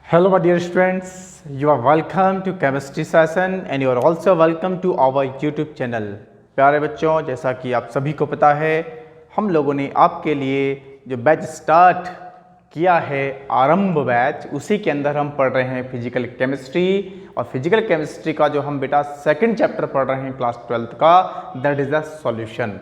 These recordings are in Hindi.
Hello, my dear students. You are welcome to chemistry session and you are also welcome to our YouTube channel. प्यारे बच्चों, जैसा कि आप सभी को पता है, हम लोगों ने आपके लिए जो बैच स्टार्ट किया है आरंभ बैच, उसी के अंदर हम पढ़ रहे हैं फिजिकल केमिस्ट्री। और फिजिकल केमिस्ट्री का जो हम बेटा सेकंड चैप्टर पढ़ रहे हैं क्लास 12th का, दैट इज द सॉल्यूशन।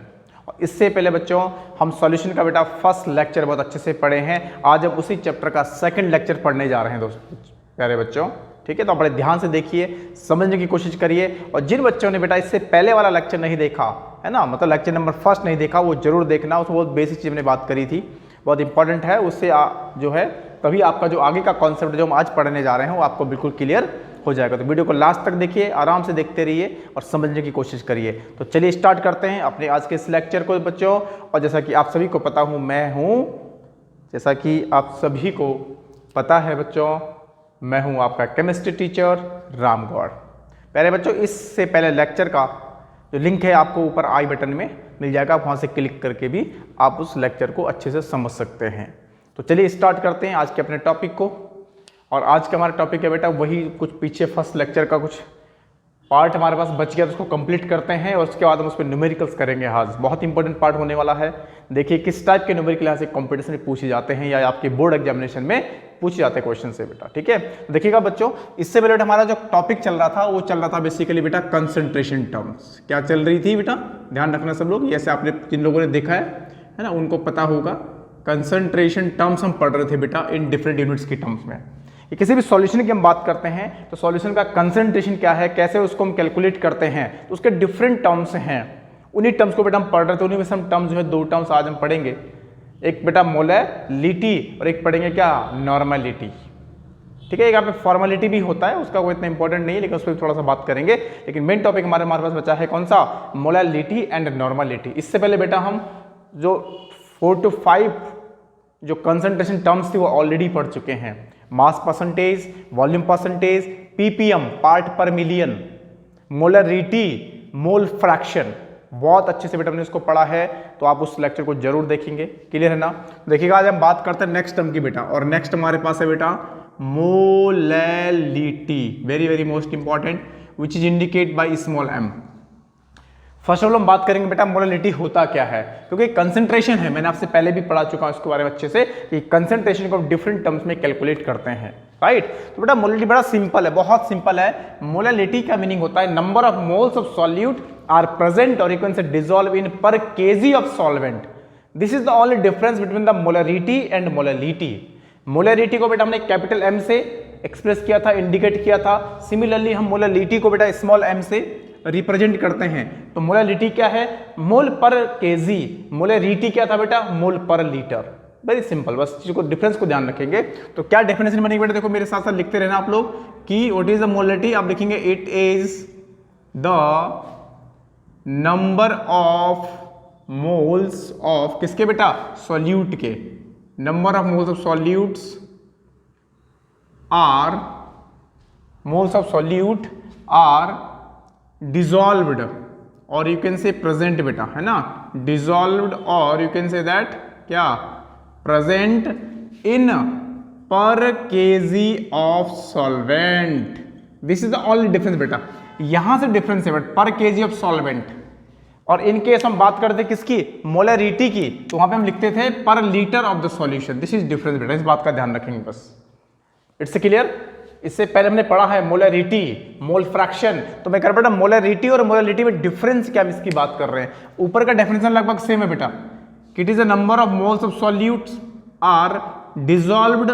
इससे पहले बच्चों हम सॉल्यूशन का बेटा फर्स्ट लेक्चर बहुत अच्छे से पढ़े हैं। आज हम उसी चैप्टर का सेकंड लेक्चर पढ़ने जा रहे हैं दोस्तों, प्यारे बच्चों। ठीक है, तो बड़े ध्यान से देखिए, समझने की कोशिश करिए। और जिन बच्चों ने बेटा इससे पहले वाला लेक्चर नहीं देखा है ना, मतलब लेक्चर नंबर फर्स्ट नहीं देखा, वो जरूर देखना। उसमें बहुत बेसिक चीज़ हमने बात करी थी, बहुत इंपॉर्टेंट है। उससे जो है तभी आपका जो आगे का कॉन्सेप्ट जो हम आज पढ़ने जा रहे हैं वो आपको बिल्कुल क्लियर हो जाएगा। तो वीडियो को लास्ट तक देखिए, आराम से देखते रहिए और समझने की कोशिश करिए। तो चलिए स्टार्ट करते हैं अपने आज के इस लेक्चर को बच्चों। और जैसा कि आप सभी को पता हूँ, जैसा कि आप सभी को पता है बच्चों, मैं हूँ आपका केमिस्ट्री टीचर राम गौड़। पहले बच्चों, इससे पहले लेक्चर का जो लिंक है आपको ऊपर आई बटन में मिल जाएगा, वहाँ से क्लिक करके भी आप उस लेक्चर को अच्छे से समझ सकते हैं। तो चलिए स्टार्ट करते हैं आज के अपने टॉपिक को। और आज का हमारा टॉपिक है बेटा वही कुछ पीछे फर्स्ट लेक्चर का कुछ पार्ट हमारे पास बच गया, तो उसको कंप्लीट करते हैं और उसके बाद हम उस पर न्यूमेरिकल्स करेंगे। आज बहुत इंपॉर्टेंट पार्ट होने वाला है। देखिए किस टाइप के न्यूमेरिकल यहाँ से कॉम्पिटिशन में पूछे जाते हैं या आपके बोर्ड एग्जामिनेशन में पूछे जाते हैं क्वेश्चन से बेटा। ठीक है, देखिएगा बच्चों, इससे पहले हमारा जो टॉपिक चल रहा था वो चल रहा था बेसिकली बेटा कंसंट्रेशन टर्म्स। क्या चल रही थी बेटा, ध्यान रखना सब लोग, जैसे आपने जिन लोगों ने देखा है ना, उनको पता होगा। कंसंट्रेशन टर्म्स हम पढ़ रहे थे बेटा इन डिफरेंट यूनिट्स की टर्म्स में। किसी भी सॉल्यूशन की हम बात करते हैं तो सॉल्यूशन का कंसंट्रेशन क्या है, कैसे उसको हम कैलकुलेट करते हैं, तो उसके डिफरेंट टर्म्स हैं। उन्हीं टर्म्स को बेटा हम पढ़ रहे थे, उन्हीं में से हम टर्म्स जो है दो टर्म्स आज हम पढ़ेंगे। एक बेटा मोलैलिटी और एक पढ़ेंगे क्या, नॉर्मलिटी। ठीक है, यहाँ पे फॉर्मेलिटी भी होता है, उसका कोई इतना इंपॉर्टेंट नहीं है, लेकिन उस पर थोड़ा सा बात करेंगे। लेकिन मेन टॉपिक हमारे पास बचा है कौन सा, मोलैलिटी एंड नॉर्मलिटी। इससे पहले बेटा हम जो 4 to 5 जो कंसंट्रेशन टर्म्स थी वो ऑलरेडी पढ़ चुके हैं। Mass percentage, volume percentage, ppm part पर मिलियन, मोलरिटी, मोल फ्रैक्शन, बहुत अच्छे से बेटा हमने इसको पढ़ा है। तो आप उस लेक्चर को जरूर देखेंगे, क्लियर है ना। देखिएगा आज हम बात करते हैं नेक्स्ट टर्म की बेटा, और नेक्स्ट हमारे पास है बेटा molality, very very most important, which is indicate by small M. First of all हम बात करेंगे बेटा मोलैलिटी होता क्या है, क्योंकि कंसंट्रेशन है, मैंने आपसे पहले भी पढ़ा चुका हूं इसके बारे में अच्छे से, कि कंसंट्रेशन को डिफरेंट टर्म्स में कैलकुलेट करते हैं, राइट। तो बेटा मोलैलिटी बड़ा सिंपल है, बहुत सिंपल है। मोलैलिटी का मीनिंग होता है number of moles of solute are present or you can say dissolve in per KG of solvent. This is the only difference between the molarity and molality. Molarity को बेटा हमने कैपिटल एम से एक्सप्रेस किया था, इंडिकेट किया था। सिमिलरली हम मोलैलिटी को बेटा स्मॉल एम से रिप्रेजेंट करते हैं। तो मोलैलिटी क्या है, मोल पर केजी। मोलैरिटी क्या था बेटा, मोल पर लीटर। वेरी सिंपल, बस चीज को डिफरेंस को ध्यान रखेंगे। तो क्या डेफिनेशन बनेगी बेटा, देखो मेरे साथ साथ लिखते रहना आप लोग कि व्हाट इज द मोलैलिटी। आप लिखेंगे it is the number of moles of किसके बेटा, सॉल्यूट के। Number of moles of solutes are, moles of solute are dissolved or you can say present बेटा, है ना, dissolved or you can say that क्या, present in per KG of solvent. This is the only difference बेटा, यहां से डिफरेंस है बट पर केजी ऑफ सॉल्वेंट। और इन केस हम बात करते किसकी, मोलैरिटी की, तो वहां पे हम लिखते थे पर litre of the solution. This is difference बेटा, इस बात का ध्यान रखेंगे बस। It's clear. इससे पहले हमने पढ़ा है मोलैरिटी, मोल फ्रैक्शन। तो मैं कर बेटा मोलैरिटी और मोलैलिटी में डिफरेंस क्या हम इसकी बात कर रहे हैं। ऊपर का डेफिनेशन लगभग सेम है बेटा, it is the number of moles of solutes are dissolved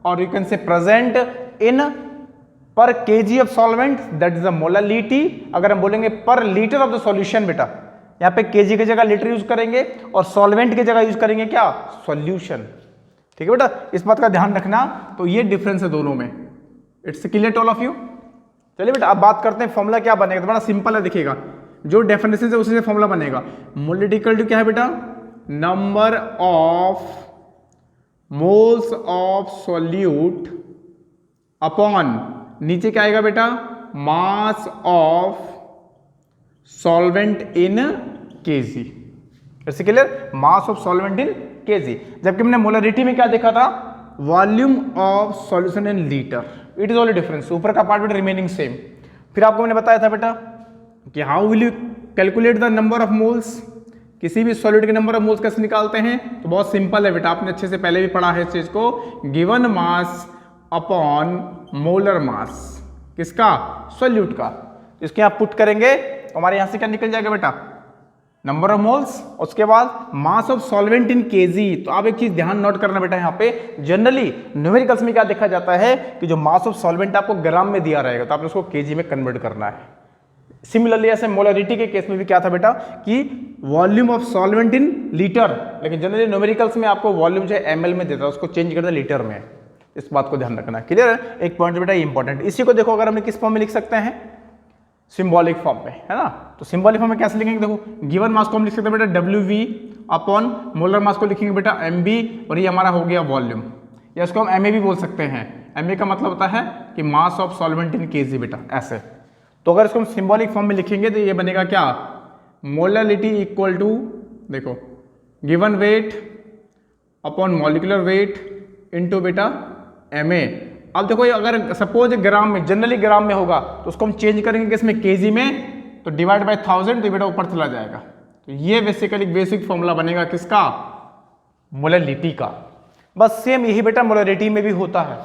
or you can say present in per KG of solvent, that is the molality. अगर हम बोलेंगे पर लीटर ऑफ द सॉल्यूशन बेटा, यहाँ पे केजी की जगह लीटर यूज करेंगे और सॉल्वेंट की जगह यूज करेंगे क्या, सॉल्यूशन। ठीक है बेटा, इस बात का ध्यान रखना। तो ये डिफरेंस है दोनों में। It's clear to all of you. चलिए बेटा अब बात करते हैं फॉर्मूला क्या बनेगा। तो बड़ा सिंपल है, देखिएगा जो डेफिनेशन है उसी से फॉर्मूला बनेगा। मोलैलिटी इक्वल टू क्या है बेटा, number of moles of solute upon, नीचे क्या आएगा बेटा, mass of solvent in KG. It's clear, mass of solvent in KG. जबकि हमने मोलैरिटी में क्या देखा था, volume of solution in litre, it is only difference, ऊपर का पार्ट बेटा रिमेनिंग सेम। फिर आपको मैंने बताया था बेटा कि how will you calculate the number of moles, किसी भी सॉलिड के नंबर ऑफ मोल्स कैसे निकालते हैं, तो बहुत सिंपल है बेटा, आपने अच्छे से पहले भी पढ़ा है इस चीज को, given mass upon molar mass, किसका, सॉल्यूट का। इसके आप पुट करेंगे तो हमारे यहां से क्या निकल जाएगा बेटा, नंबर ऑफ मोल्स, उसके बाद मास ऑफ सॉल्वेंट इन केजी। तो आप एक चीज ध्यान नोट करना बेटा, यहाँ पे जनरली न्यूमेरिकल्स में क्या देखा जाता है कि जो मास ऑफ सॉल्वेंट आपको ग्राम में दिया रहेगा तो आपने उसको केजी में कन्वर्ट करना है। सिमिलरली ऐसे मोलरिटी के केस में भी क्या था बेटा कि volume of solvent in litre, लेकिन जनरली न्यूमेरिकल्स में आपको वॉल्यूम जो एमएल में देता है उसको चेंज करता है लीटर में। इस बात को ध्यान रखना, क्लियर है, एक पॉइंट बेटा इंपॉर्टेंट। इसी को देखो अगर हमने किस फॉर्म में लिख सकते हैं, सिंबॉलिक फॉर्म में, है ना। तो सिंबॉलिक फॉर्म में कैसे लिखेंगे, देखो गिवन मास को हम लिख सकते हैं बेटा WV अपॉन मोलर मास को लिखेंगे बेटा MB, और ये हमारा हो गया वॉल्यूम, या इसको हम MA भी बोल सकते हैं। MA का मतलब होता है कि मास ऑफ सॉल्वेंट इन केजी बेटा, ऐसे। तो अगर इसको हम सिंबॉलिक फॉर्म में लिखेंगे तो ये बनेगा क्या, मोलरिटी इक्वल टू, देखो given weight upon molecular weight into बेटा MA। अब देखो ये अगर सपोज ग्राम में, जनरली ग्राम में होगा तो उसको हम चेंज करेंगे किसमें, केजी में, तो डिवाइड बाय 1000 तो बेटा ऊपर चला जाएगा। तो ये बेसिकली बेसिक फॉर्मूला बनेगा किसका, मोलरिटी का। बस सेम यही बेटा मोलरिटी में भी होता है,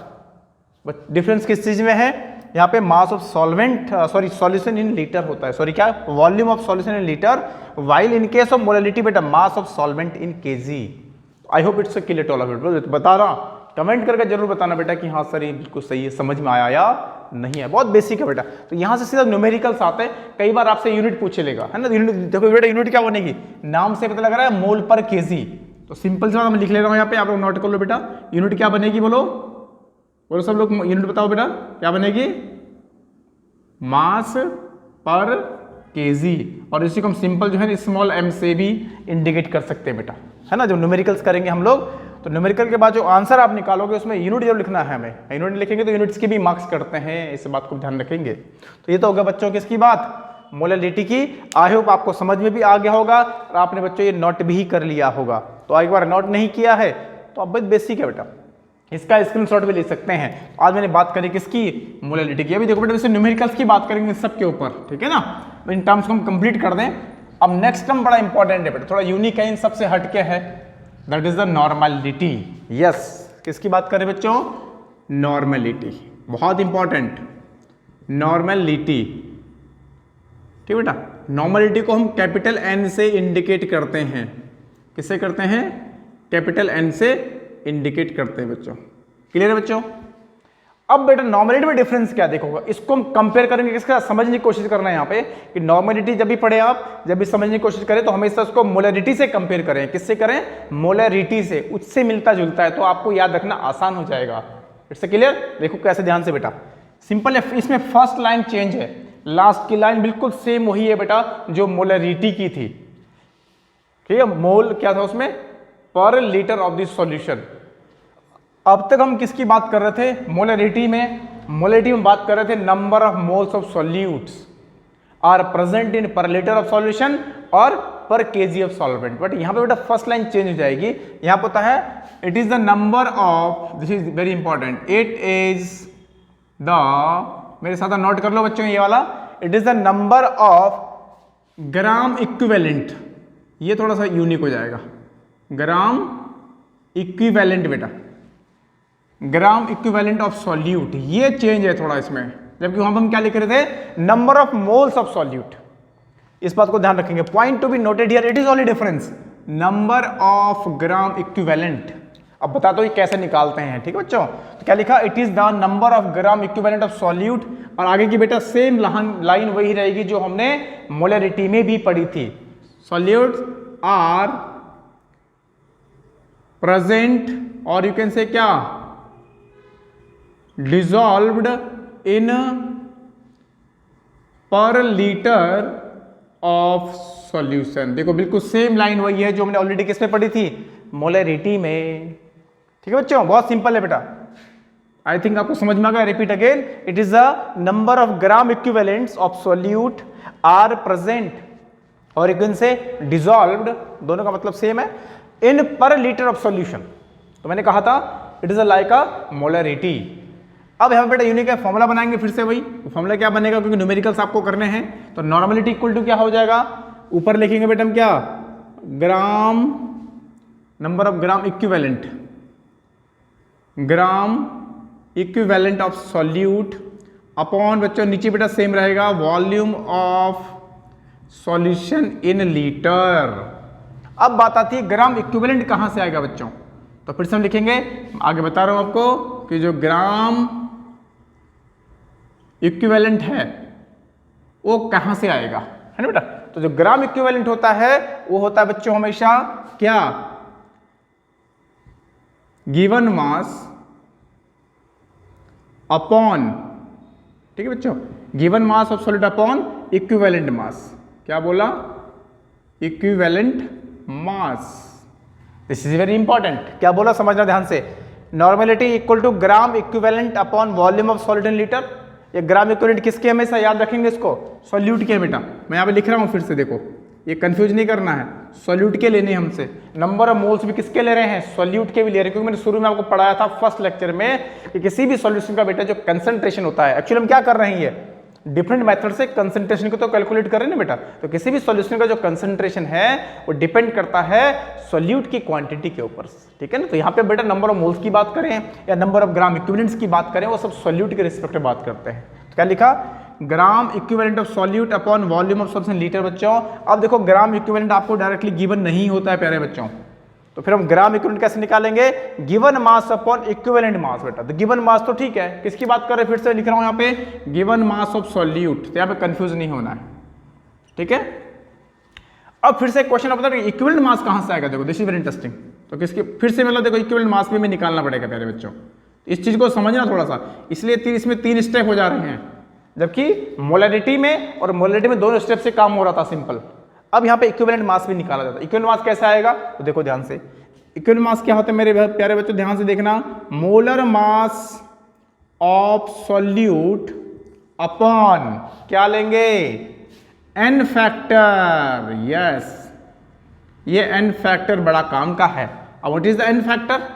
बट डिफरेंस किस चीज में है, यहाँ पे mass of solvent solution in litre होता है, सॉरी क्या, volume of solution in litre, while in case of molarity बेटा mass of solvent in KG. I hope it's clear to all of it. बता रहा, कमेंट करके जरूर बताना बेटा कि हाँ सर ये बिल्कुल सही है, समझ में आया या नहीं है, बहुत बेसिक है बेटा। तो यहाँ से सीधा न्यूमेरिकल्स आते हैं, कई बार आपसे यूनिट पूछे लेगा, है ना। यूनिट देखो बेटा, यूनिट क्या बनेगी, नाम से पता लग रहा है मोल पर केजी, तो सिंपल सी बात मैं लिख ले रहा हूँ यहाँ पे, आप लोग नोट कर लो बेटा। यूनिट क्या बनेगी, बोलो बोलो सब लोग, यूनिट बताओ बेटा क्या बनेगी, मास पर केजी, और इसी को हम सिंपल जो है स्मॉल m से भी इंडिकेट कर सकते हैं बेटा, है ना। जब न्यूमेरिकल्स करेंगे हम लोग तो न्यूमेरिकल के बाद जो आंसर आप निकालोगे उसमें यूनिट जरूर लिखना है हमें, यूनिट लिखेंगे तो यूनिट्स के भी मार्क्स करते हैं, इस बात को ध्यान रखेंगे। तो ये तो होगा बच्चों किसकी बात, मोलरिटी की। आई होप आपको समझ में भी आ गया होगा और आपने बच्चों ये नोट भी कर लिया होगा। तो एक बार नोट नहीं किया है तो अब बेसिक है बेटा, इसका स्क्रीनशॉट भी ले सकते हैं। आज मैंने बात करी किसकी, मोलरिटी की। अभी देखो बेटा जैसे न्यूमेरिकल्स की बात करेंगे सबके ऊपर, ठीक है ना, इन टर्म्स को हम कंप्लीट कर दें। अब नेक्स्ट टर्म बड़ा इंपॉर्टेंट है बेटा, थोड़ा यूनिक है, इन सबसे हटके है, that is the normality. Yes, किसकी बात करें बच्चों, नॉर्मलिटी, बहुत इंपॉर्टेंट, नॉर्मलिटी, ठीक बेटा। नॉर्मलिटी को हम कैपिटल N से इंडिकेट करते हैं, किससे करते हैं, कैपिटल N से इंडिकेट करते हैं बच्चों, क्लियर है बच्चों। अब बेटा नॉर्मलिटी में डिफरेंस क्या देखोगा, इसको हम कंपेयर करेंगे किसके साथ, समझने की कोशिश करना है यहाँ पे कि नॉर्मलिटी जब भी पढ़े आप, जब भी समझने की कोशिश करें तो हमेशा उसको मोलरिटी से कंपेयर करें, किससे करें, मोलरिटी से, उससे मिलता जुलता है तो आपको याद रखना आसान हो जाएगा। इट्स क्लियर, देखो कैसे ध्यान से बेटा, सिंपल है, इसमें फर्स्ट लाइन चेंज है, लास्ट की लाइन बिल्कुल सेम वही है बेटा जो मोलरिटी की थी, ठीक है। मोल क्या था उसमें, पर लीटर ऑफ दिस सॉल्यूशन। अब तक हम किसकी बात कर रहे थे, मोलरिटी में, मोलरिटी में बात कर रहे थे number of moles of solutes are present in per litre of solution और पर केजी ऑफ सॉल्वेंट। बट यहाँ पे बेटा फर्स्ट लाइन चेंज हो जाएगी, यहाँ पे होता है it is the number of, this is very important, it is the, मेरे साथ नोट कर लो बच्चों ये वाला, it is the number of gram equivalent, ये थोड़ा सा यूनिक हो जाएगा, ग्राम इक्विवेलेंट बेटा, ग्राम इक्विवेलेंट ऑफ सॉल्यूट, ये चेंज है थोड़ा इसमें, जबकि वहां पर हम क्या लिख रहे थे, number of moles of solute. इस बात को ध्यान रखेंगे, point to be noted here, it is only difference, number of gram equivalent. अब बता दो ये कैसे निकालते हैं, ठीक है बच्चों। तो क्या लिखा, it is the number of gram equivalent of solute, और आगे की बेटा सेम लाइन वही रहेगी जो हमने मोलरिटी में भी पढ़ी थी, solutes are present, or you can से क्या, dissolved in per liter of solution। देखो बिल्कुल सेम लाइन वही है जो हमने ऑलरेडी किस में पढ़ी थी, मोलरिटी में, ठीक है बच्चों, बहुत सिंपल है बेटा। आई थिंक आपको समझ में आ गया, repeat again, it is the number of gram equivalents of solute are present, or you can say dissolved, दोनों का मतलब सेम है, इन पर लीटर ऑफ सॉल्यूशन। तो मैंने कहा था it is like a molarity. अब यहाँ पे बेटा यूनिक है, फॉर्मूला बनाएंगे फिर से वही। फॉर्मूला क्या बनेगा, क्योंकि न्यूमेरिकल्स आपको करने हैं, तो नॉर्मलिटी इक्वल टू क्या हो जाएगा, ऊपर लिखेंगे बेटा हम क्या, gram, number of gram equivalent, gram equivalent of solute upon बच्चों नीचे बेटा सेम रहेगा volume of solution in litre. अब बात आती है ग्राम इक्विवेलेंट कहां से आएगा बच्चों, तो फिर से हम लिखेंगे, आगे बता रहा हूं आपको कि जो ग्राम इक्विवेलेंट है वो कहां से आएगा, है ना बेटा। तो जो ग्राम इक्विवेलेंट होता है वो होता है बच्चों हमेशा क्या, गिवन मास अपॉन, ठीक है बच्चों, given mass of solid upon equivalent mass. क्या बोला, equivalent mass. This is very important. क्या बोला समझना ध्यान से, normality equal to gram equivalent upon volume of solid in litre. ये ग्राम इक्विवेलेंट किसके, हमेशा याद रखेंगे इसको, सॉल्यूट के बेटा। मैं यहाँ पे लिख रहा हूँ फिर से, देखो ये कंफ्यूज नहीं करना है, सॉल्यूट के लेने हमसे। नंबर ऑफ मोल्स भी किसके ले रहे हैं, सॉल्यूट के भी ले रहे हैं, क्योंकि मैंने शुरू में आपको पढ़ाया था फर्स्ट लेक्चर में कि किसी भी सॉल्यूशन का बेटा जो कंसंट्रेशन होता है, एक्चुअली हम क्या कर रहे हैं, डिफरेंट मेथड से कंसंट्रेशन को तो कैलकुलेट कर रहे हैं ना बेटा। तो किसी भी सॉल्यूशन का जो कंसंट्रेशन है वो डिपेंड करता है सॉल्यूट की क्वांटिटी के ऊपर, ठीक है ना। तो यहाँ पे बेटा नंबर ऑफ मोल्स की बात करें या नंबर ऑफ ग्राम इक्विवेलेंट्स की बात करें, वो सब सॉल्यूट के रिस्पेक्ट में बात करते हैं। तो क्या लिखा, ग्राम equivalent of solute upon volume of solution litre बच्चों। अब देखो ग्राम इक्विवेलेंट आपको डायरेक्टली गिवन नहीं होता है प्यारे बच्चों, तो फिर हम ग्राम इक्विवेलेंट कैसे निकालेंगे, गिवन मास अपॉन इक्विवेलेंट मास बेटा। तो गिवन मास तो ठीक है, किसकी बात कर रहे हैं, फिर से लिख रहा हूं यहाँ पे गिवन मास ऑफ सॉल्यूट, तो यहाँ पे कंफ्यूज नहीं होना है, ठीक है। अब फिर से क्वेश्चन आता है इक्विवेलेंट मास कहां से आएगा, देखो दिस इज वेरी इंटरेस्टिंग। तो किसकी, फिर से मतलब देखो इक्विवेलेंट मास भी हमें निकालना पड़ेगा प्यारे बच्चों, इस चीज को समझना थोड़ा सा, इसलिए इसमें 3 स्टेप हो जा रहे हैं, जबकि मोलरिटी में और मोलरिटी में दोनों स्टेप से काम हो रहा था सिंपल। अब यहाँ पे इक्विवेलेंट मास भी निकाला जाता है। इक्विवेलेंट मास कैसे आएगा, तो देखो ध्यान से, इक्विवेलेंट मास क्या होता है मेरे प्यारे बच्चों, ध्यान से देखना, molar mass of solute upon क्या लेंगे, एन फैक्टर। यस, ये एन फैक्टर बड़ा काम का है। अब what is the n factor,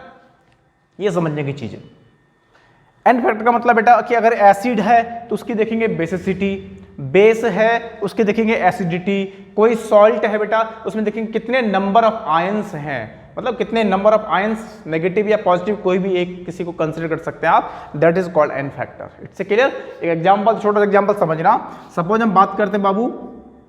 ये समझने की चीज है। एन फैक्टर का मतलब बेटा कि अगर एसिड है तो उसकी देखेंगे बेसिसिटी, बेस है उसके देखेंगे एसिडिटी, कोई सॉल्ट है बेटा उसमें देखेंगे कितने नंबर ऑफ आयंस हैं, मतलब कितने नंबर ऑफ आयंस, नेगेटिव या पॉजिटिव कोई भी एक किसी को कंसीडर कर सकते हैं आप, that is called an factor. It's clear. एक एग्जांपल, छोटा सा एग्जांपल समझना। सपोज हम बात करते हैं बाबू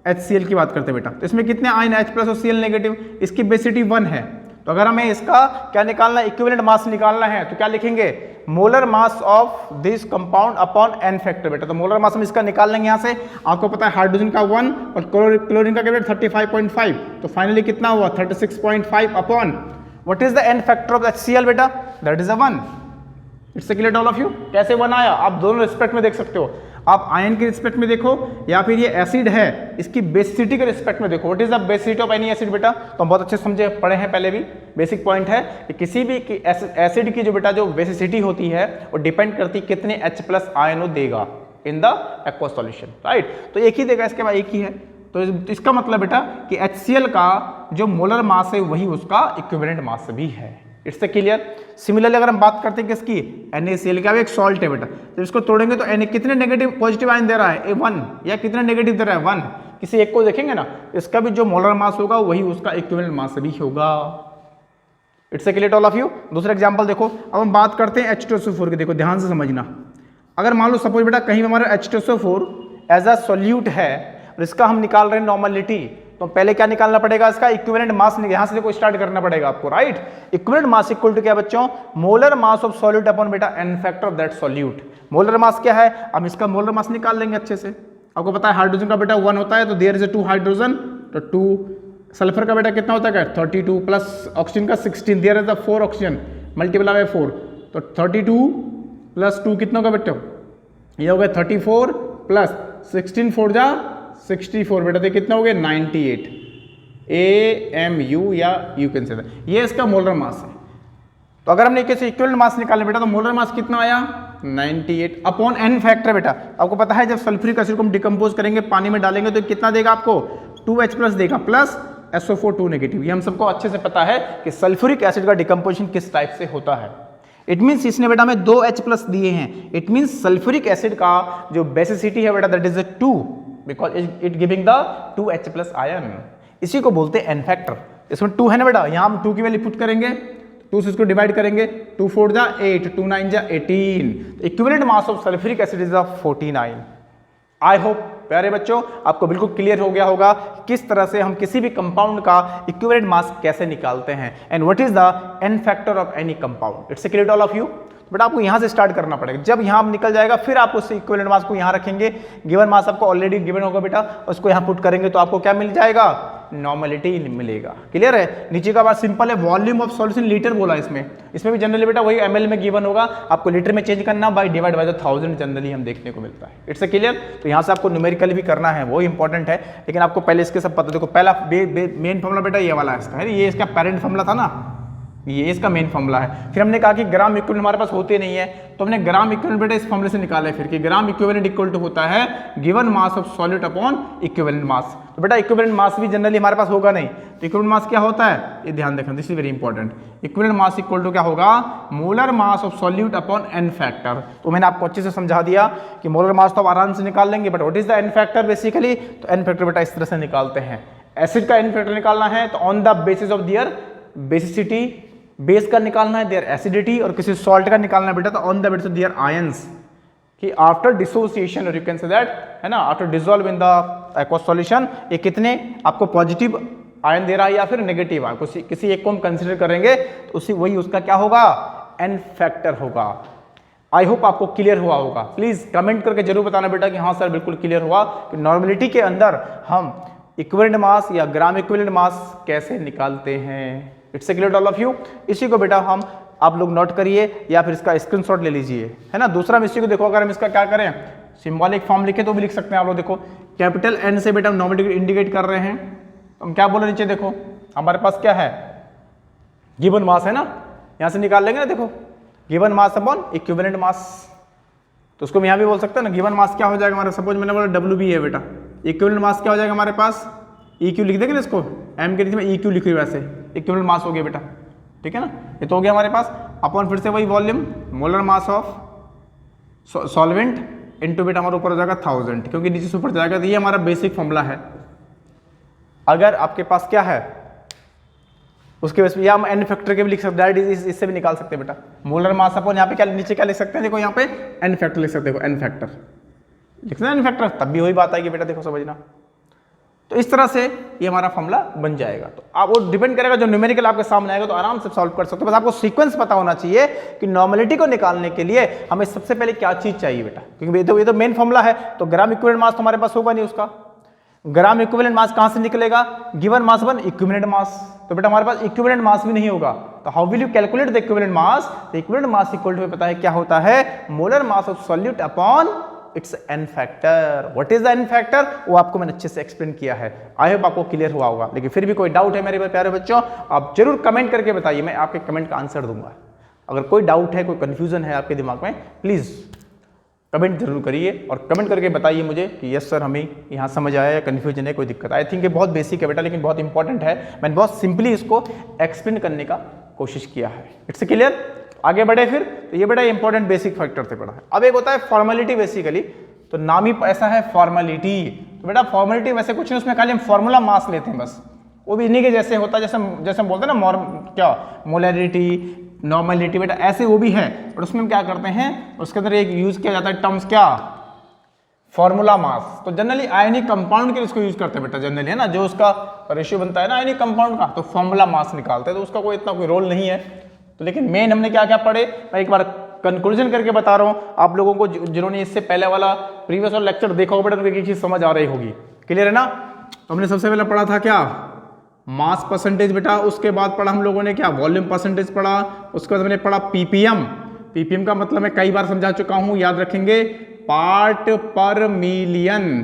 HCl की बात करते हैं बेटा, तो इसमें कितने आयन है, H+ और Cl नेगेटिव, इसकी बेसिसिटी 1 है। तो अगर हमें इसका क्या निकालना है, इक्विवेलेंट मास निकालना है, तो क्या लिखेंगे, molar mass of this compound upon n factor बेटा। तो मोलर मास हम इसका निकाल लेंगे यहाँ से, आपको पता है हाइड्रोजन का 1 और क्लोरीन का क्या 35.5, तो फाइनली कितना हुआ 36.5 upon what is the n factor of HCl बेटा, that is 1। It's clear to all of you. कैसे 1 आया, आप दोनों रिस्पेक्ट में देख सकते हो, आप आयन के रिस्पेक्ट में देखो या फिर ये एसिड है इसकी बेसिसिटी के रिस्पेक्ट में देखो। What is the basicity of any acid बेटा, तो हम बहुत अच्छे समझे पढ़े हैं पहले भी, बेसिक पॉइंट है कि किसी भी एसिड की जो बेटा जो बेसिसिटी होती है वो डिपेंड करती है कितने H+ आयनों देगा in the aqueous solution, right. तो एक ही देगा, इसके बाद एक ही है, तो इसका मतलब बेटा कि HCl का जो मोलर मास है वही उसका इक्विवेलेंट मास भी है। It's clear. सिमिलरली अगर हम बात करते हैं किसकी, NaCl का भी एक सॉल्ट है बेटा, तो इसको तोड़ेंगे तो कितने नेगेटिव पॉजिटिव आयन दे रहा है, 1, या कितने नेगेटिव दे रहा है 1, किसी एक को देखेंगे ना, इसका भी जो मोलर मास होगा वही उसका इक्विवेलेंट मास भी होगा। It's clear to all of you. दूसरा एग्जांपल देखो, अब हम बात करते हैं H2SO4 की, देखो ध्यान से समझना। अगर मान लो सपोज बेटा कहीं हमारा H2SO4 एज अ सॉल्यूट है और इसका हम निकाल रहे हैं नॉर्मलिटी, तो पहले क्या निकालना पड़ेगा, इसका इक्विवेलेंट मास यहां से देखो स्टार्ट करना पड़ेगा आपको, right. Equivalent mass equal to क्या बच्चों, molar mass of solute upon बेटा n factor of that solute. Molar mass क्या है, हम इसका मोलर मास निकाल लेंगे अच्छे से। आपको पता है हाइड्रोजन का बेटा 1 होता है, तो देयर इज 2 हाइड्रोजन, तो 2। सल्फर का बेटा कितना होता है, 32 प्लस ऑक्सीजन का 16, there is 4 oxygen multiply by 4, तो 32 प्लस 2 कितना होगा बेटा, ये हो गया 34 प्लस 16 4 जा 64 बेटा, तो कितना हो गया 98 AMU या यू कैन से, ये इसका मोलर मास है। तो अगर हमने कैसे इक्विवेलेंट मास निकाले बेटा, तो मोलर मास कितना आया 98 अपॉन एन फैक्टर बेटा। आपको पता है जब सल्फ्यूरिक एसिड को हम डिकम्पोज करेंगे, पानी में डालेंगे, तो कितना देगा आपको 2H+ देगा प्लस SO4 2 नेगेटिव। ये हम सबको अच्छे से पता है कि सल्फ्यूरिक एसिड का डिकम्पोजिशन किस टाइप से होता है। इट मीन्स इसने बेटा हमें 2H+ दिए हैं, इट मीन्स सल्फ्यूरिक एसिड का जो बेसिसिटी है बेटा that is 2 because it giving the 2H+ ion. इसी को बोलते हैं एन फैक्टर। इसमें 2 है ना बेटा, यहां हम 2 की वैल्यू पुट करेंगे, 2 से इसको डिवाइड करेंगे, 2 4 जा 8, 2 9 जा 18, equivalent mass of sulphuric acid is 49। I hope प्यारे बच्चों आपको बिल्कुल क्लियर हो गया होगा किस तरह से हम किसी भी कंपाउंड का इक्विवेलेंट मास कैसे निकालते हैं and what is the n factor of any compound. It's clear all of you. But आपको यहां से स्टार्ट करना पड़ेगा, जब यहां निकल जाएगा फिर आप उस इक्विवेलेंट मास को यहां रखेंगे। गिवन मास आपको ऑलरेडी गिवन होगा बेटा, उसको यहां पुट करेंगे तो आपको क्या मिल जाएगा, नॉर्मलिटी मिलेगा। क्लियर है। नीचे का बात सिंपल है, वॉल्यूम ऑफ सॉल्यूशन लीटर बोला इसमें भी जनरली बेटा वही ml में गिवन होगा, आपको लीटर में चेंज करना by divide by the 1000 generally हम देखने को मिलता है। It's clear. तो यहां से आपको न्यूमेरिकल भी करना है, वो इंपॉर्टेंट है, लेकिन आपको पहले इसके सब पता। देखो पहला मेन फॉर्मूला बेटा ये वाला है इसका, है ये इसका पेरेंट फॉर्मूला था ना, ये इसका मेन फॉर्मूला है। फिर हमने कहा कि ग्राम इक्विवेलेंट हमारे पास होते नहीं है, तो हमने ग्राम इक्विवेलेंट बेटा इस फॉर्मूले से निकाला है फिर कि ग्राम इक्विवेलेंट इक्वल टू होता है given mass of solute upon equivalent मास। तो बेटा इक्विवेलेंट मास भी जनरली हमारे पास होगा नहीं, तो इक्विवेलेंट मास क्या होता है ये ध्यान रखना, this is very important. Equivalent mass equal to क्या होगा, molar mass of solute upon n factor. तो मैंने आपको अच्छे से समझा दिया कि मोलर मास तो आप आराम से निकाल लेंगे, but what is the n factor basically. तो एन फैक्टर बेटा इस तरह से निकालते हैं, एसिड का एन फैक्टर निकालना है तो on the basis of their basicity, base का निकालना है देयर एसिडिटी, और किसी सॉल्ट का निकालना है बेटा तो on the basis of their ions, कि आफ्टर डिसोसिएशन और यू कैन से दैट, है ना, after dissolve in the aqueous solution ये कितने आपको पॉजिटिव आयन दे रहा है या फिर नेगेटिव आयन, किसी एक को हम कंसीडर करेंगे तो उसी वही उसका क्या होगा, एन फैक्टर होगा। आई होप आपको क्लियर हुआ होगा। प्लीज कमेंट करके जरूर बताना बेटा कि हाँ सर बिल्कुल क्लियर हुआ कि नॉर्मलिटी के अंदर हम इक्विवेलेंट मास या ग्राम इक्विवेलेंट मास कैसे निकालते हैं। It's clear all of you. इसी को बेटा हम आप लोग नोट करिए या फिर इसका स्क्रीनशॉट ले लीजिए, है ना। दूसरा इसी को देखो, अगर हम इसका क्या करें सिंबॉलिक फॉर्म लिखे तो भी लिख सकते हैं आप लोग। देखो कैपिटल एन से बेटा हम नॉर्मलिटी इंडिकेट कर रहे हैं, हम क्या बोले नीचे देखो हमारे पास क्या है, गिवन मास है ना, यहां से निकाल लेंगे ना। देखो गिवन मास अपॉन इक्विवेलेंट मास, तो उसको हम यहां भी बोल सकते हैं ना। गिवन मास क्या हो जाएगा हमारा, सपोज मैंने बोला WB है बेटा, इक्विवेलेंट मास क्या हो जाएगा हमारे पास, EQ लिख देंगे ना इसको, M के नीचे में EQ लिख रही वैसे, इक्विवेलेंट मास हो गया बेटा, ठीक है ना। ये तो हो गया हमारे पास। अपॉन फिर से वही volume, molar mass of solvent into बेटा हमारे ऊपर हो जाएगा 1000, क्योंकि नीचे से ऊपर जाएगा। तो ये हमारा बेसिक फॉर्मूला है। अगर आपके पास क्या है उसके वजह से या हम एन फैक्टर के भी लिख सकते हैं, डायरेक्ट इससे भी निकाल सकते हैं बेटा। मोलर मास अपॉन यहाँ पे क्या नीचे क्या लिख सकते हैं, देखो यहाँ पे एन फैक्टर लिख सकते हैं, एन फैक्टर लिख सकते हैं, एन फैक्टर, तब भी वही बात आएगी बेटा, देखो समझना। तो इस तरह से ये हमारा फॉर्मूला बन जाएगा। तो आप वो डिपेंड करेगा, जो न्यूमेरिकल आपके सामने आएगा तो आराम से सॉल्व कर सकते हो। बस आपको सीक्वेंस पता होना चाहिए कि नॉर्मलिटी को निकालने के लिए हमें सबसे पहले क्या चीज चाहिए बेटा, क्योंकि ये तो मेन फॉर्मूला है। तो ग्राम इक्विवेलेंट मास तो हमारे पास होगा नहीं, उसका ग्राम इक्विवेलेंट मास कहां से निकलेगा, given mass one equivalent mass. तो बेटा हमारे पास इक्विवेलेंट मास भी नहीं होगा, तो how will you calculate the equivalent mass. The equivalent mass equal to पता है क्या होता है, molar mass of solute upon its n factor. What is the n factor, वो आपको मैंने अच्छे से एक्सप्लेन किया है। आई होप आपको क्लियर हुआ होगा। लेकिन फिर भी कोई डाउट है मेरे प्यारे बच्चों, आप जरूर कमेंट करके बताइए, मैं आपके कमेंट का आंसर दूंगा। अगर कोई डाउट है, कोई कंफ्यूजन है आपके दिमाग में, प्लीज कमेंट जरूर करिए और कमेंट करके बताइए मुझे कि यस सर हमें यहाँ समझ आया या कन्फ्यूजन है, कोई दिक्कत। आई थिंक ये बहुत बेसिक है बेटा, लेकिन बहुत इंपॉर्टेंट है। मैंने बहुत सिंपली इसको एक्सप्लेन करने का कोशिश किया है। It's clear. आगे बढ़े फिर, तो ये बेटा इंपॉर्टेंट बेसिक फैक्टर से पढ़ा है। अब एक होता है फॉर्मेलिटी, बेसिकली तो नाम ही ऐसा है फॉर्मेलिटी। तो बेटा फॉर्मेलिटी वैसे कुछ नहीं, उसमें खाली हम फॉर्मूला मास लेते हैं बस, वो भी इन्हीं के जैसे होता है, जैसे हम बोलते हैं ना क्या मोलैरिटी, नॉर्मलिटी, बेटा ऐसे वो भी है। और उसमें हम क्या करते हैं, उसके अंदर एक यूज किया जाता है टर्म्स क्या, फॉर्मूला मास। तो जनरली आयनिक कंपाउंड के लिए इसको यूज करते हैं बेटा, जनरली है ना, जो उसका रेशियो बनता है ना आयनिक कंपाउंड का, तो फॉर्मूला मास निकालते हैं। तो उसका कोई इतना कोई रोल नहीं है। तो लेकिन मेन हमने क्या क्या पढ़े, मैं एक बार कंक्लूजन करके बता रहा हूं आप लोगों को, जिन्होंने इससे पहले वाला प्रीवियस वाला लेक्चर देखा होगा बेटा, तो एक चीज समझ आ रही होगी। क्लियर है ना। तो हमने सबसे पहले पढ़ा था क्या, मास परसेंटेज बेटा, उसके बाद पढ़ा हम लोगों ने क्या, वॉल्यूम परसेंटेज पढ़ा, उसके बाद हमने पढ़ा पीपीएम। पीपीएम का मतलब मैं कई बार समझा चुका हूं, याद रखेंगे, पार्ट पर मिलियन,